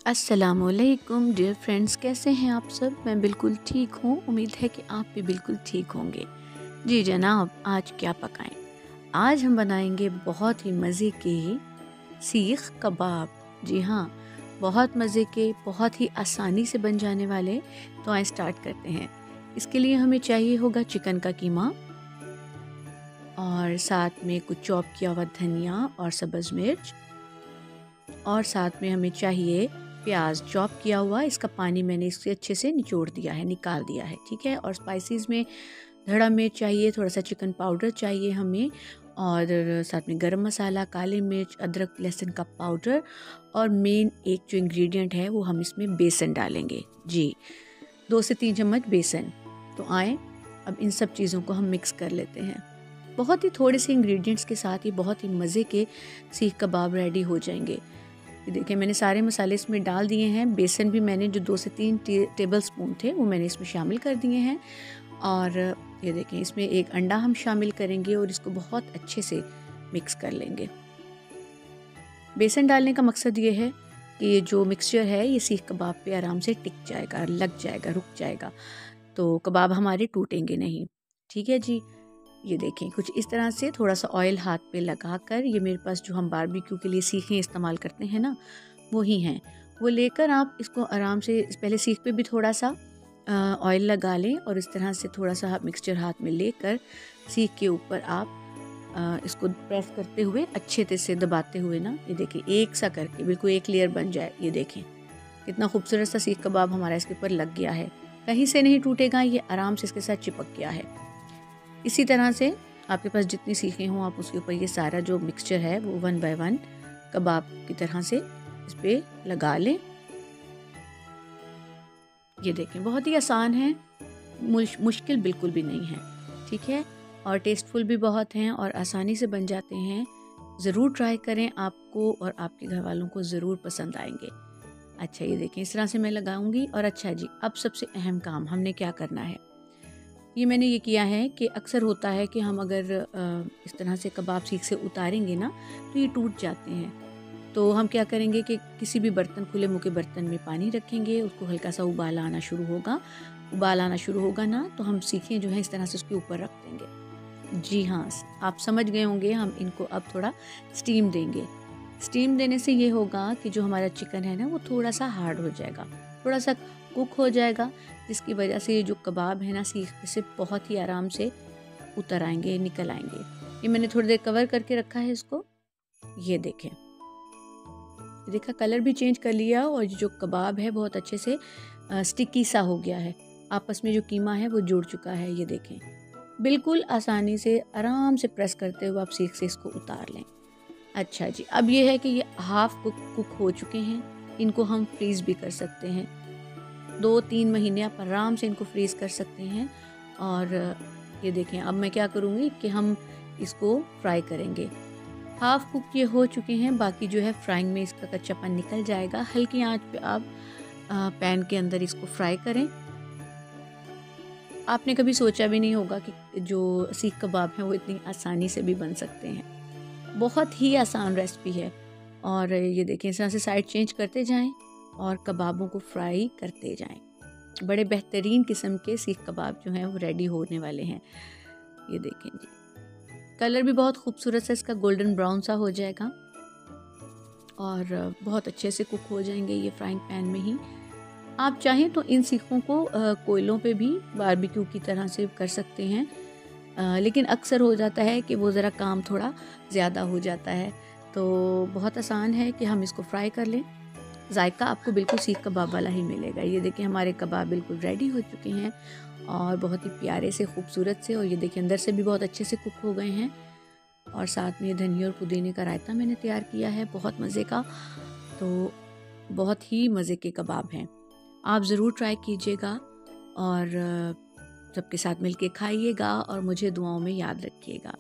अस्सलामुअलैकुम dear friends, कैसे हैं आप सब। मैं बिल्कुल ठीक हूँ। उम्मीद है कि आप भी बिल्कुल ठीक होंगे। जी जनाब, आज क्या पकाएं? आज हम बनाएंगे बहुत ही मज़े के सीख कबाब। जी हाँ, बहुत मज़े के, बहुत ही आसानी से बन जाने वाले। तो आइए स्टार्ट करते हैं। इसके लिए हमें चाहिए होगा चिकन का कीमा और साथ में कुछ चॉप किया हुआ धनिया और सब्ज़ मिर्च, और साथ में हमें चाहिए प्याज चॉप किया हुआ। इसका पानी मैंने इससे अच्छे से निचोड़ दिया है, निकाल दिया है, ठीक है। और स्पाइसेस में धड़ा मिर्च चाहिए, थोड़ा सा चिकन पाउडर चाहिए हमें, और साथ में गरम मसाला, काली मिर्च, अदरक लहसुन का पाउडर, और मेन एक जो इंग्रेडिएंट है वो हम इसमें बेसन डालेंगे। जी, 2 से 3 चम्मच बेसन। तो आए अब इन सब चीज़ों को हम मिक्स कर लेते हैं। बहुत ही थोड़े से इंग्रेडिएंट्स के साथ ही बहुत ही मज़े के सीख कबाब रेडी हो जाएंगे। ये देखिए, मैंने सारे मसाले इसमें डाल दिए हैं। बेसन भी मैंने जो 2 से 3 टेबल स्पून थे वो मैंने इसमें शामिल कर दिए हैं। और ये देखें, इसमें एक अंडा हम शामिल करेंगे और इसको बहुत अच्छे से मिक्स कर लेंगे। बेसन डालने का मकसद ये है कि ये जो मिक्सचर है ये सीख कबाब पे आराम से टिक जाएगा, लग जाएगा, रुक जाएगा, तो कबाब हमारे टूटेंगे नहीं। ठीक है जी। ये देखें, कुछ इस तरह से थोड़ा सा ऑयल हाथ पे लगाकर, ये मेरे पास जो हम बारबेक्यू के लिए सीखें इस्तेमाल करते हैं ना, वो ही हैं, वो लेकर आप इसको आराम से पहले सीख पे भी थोड़ा सा ऑयल लगा लें, और इस तरह से थोड़ा सा मिक्सचर हाथ में लेकर सीख के ऊपर आप इसको प्रेस करते हुए अच्छे से दबाते हुए ना, ये देखिए एक सा करके बिल्कुल एक लेयर बन जाए। ये देखें कितना खूबसूरत सा सीख कबाब हमारा इसके ऊपर लग गया है, कहीं से नहीं टूटेगा, ये आराम से इसके साथ चिपक गया है। इसी तरह से आपके पास जितनी सीखें हों आप उसके ऊपर ये सारा जो मिक्सचर है वो 1 बाय 1 कबाब की तरह से इस पे लगा लें। ये देखें, बहुत ही आसान है, मुश्किल बिल्कुल भी नहीं है, ठीक है। और टेस्टफुल भी बहुत हैं और आसानी से बन जाते हैं। ज़रूर ट्राई करें, आपको और आपके घर वालों को ज़रूर पसंद आएंगे। अच्छा, ये देखें इस तरह से मैं लगाऊंगी। और अच्छा जी, अब सबसे अहम काम हमने क्या करना है, ये मैंने ये किया है कि अक्सर होता है कि हम अगर इस तरह से कबाब सीख से उतारेंगे ना तो ये टूट जाते हैं। तो हम क्या करेंगे कि किसी भी बर्तन, खुले मुँह के बर्तन में पानी रखेंगे, उसको हल्का सा उबाल आना शुरू होगा। उबाल आना शुरू होगा ना तो हम सीखें जो है इस तरह से उसके ऊपर रख देंगे। जी हाँ, आप समझ गए होंगे, हम इनको अब थोड़ा स्टीम देंगे। स्टीम देने से ये होगा कि जो हमारा चिकन है ना वो थोड़ा सा हार्ड हो जाएगा, थोड़ा सा कुक हो जाएगा, जिसकी वजह से ये जो कबाब है ना सीख से बहुत ही आराम से उतर आएंगे, निकल आएंगे। ये मैंने थोड़ी देर कवर करके रखा है इसको। ये देखें, देखा कलर भी चेंज कर लिया, और जो कबाब है बहुत अच्छे से स्टिकी सा हो गया है, आपस में जो कीमा है वो जुड़ चुका है। ये देखें, बिल्कुल आसानी से आराम से प्रेस करते हुए आप सीख से इसको उतार लें। अच्छा जी, अब ये है कि ये हाफ कुक हो चुके हैं, इनको हम फ्रीज़ भी कर सकते हैं। 2-3 महीने आप आराम से इनको फ्रीज़ कर सकते हैं। और ये देखें, अब मैं क्या करूँगी कि हम इसको फ्राई करेंगे। हाफ कुक ये हो चुके हैं, बाकी जो है फ्राइंग में इसका कच्चापन निकल जाएगा। हल्की आंच पे आप पैन के अंदर इसको फ्राई करें। आपने कभी सोचा भी नहीं होगा कि जो सीख कबाब हैं वो इतनी आसानी से भी बन सकते हैं। बहुत ही आसान रेसिपी है। और ये देखें, इस तरह से साइड चेंज करते जाएं और कबाबों को फ्राई करते जाएं। बड़े बेहतरीन किस्म के सीख कबाब जो हैं वो रेडी होने वाले हैं। ये देखें जी, कलर भी बहुत खूबसूरत सा इसका गोल्डन ब्राउन सा हो जाएगा, और बहुत अच्छे से कुक हो जाएंगे ये फ्राइंग पैन में ही। आप चाहें तो इन सीखों को कोयलों पे भी बारबेक्यू की तरह से कर सकते हैं, लेकिन अक्सर हो जाता है कि वो ज़रा काम थोड़ा ज़्यादा हो जाता है। तो बहुत आसान है कि हम इसको फ्राई कर लें, जायका आपको बिल्कुल सीख कबाब वाला ही मिलेगा। ये देखिए, हमारे कबाब बिल्कुल रेडी हो चुके हैं और बहुत ही प्यारे से, खूबसूरत से, और ये देखिए अंदर से भी बहुत अच्छे से कुक हो गए हैं। और साथ में धनिया और पुदीने का रायता मैंने तैयार किया है, बहुत मज़े का। तो बहुत ही मज़े के कबाब हैं, आप ज़रूर ट्राई कीजिएगा और सबके साथ मिलके खाइएगा और मुझे दुआओं में याद रखिएगा।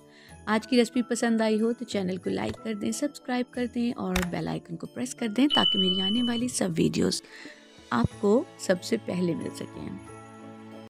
आज की रेसिपी पसंद आई हो तो चैनल को लाइक कर दें, सब्सक्राइब कर दें और बेल आइकन को प्रेस कर दें, ताकि मेरी आने वाली सब वीडियोस आपको सबसे पहले मिल सकें।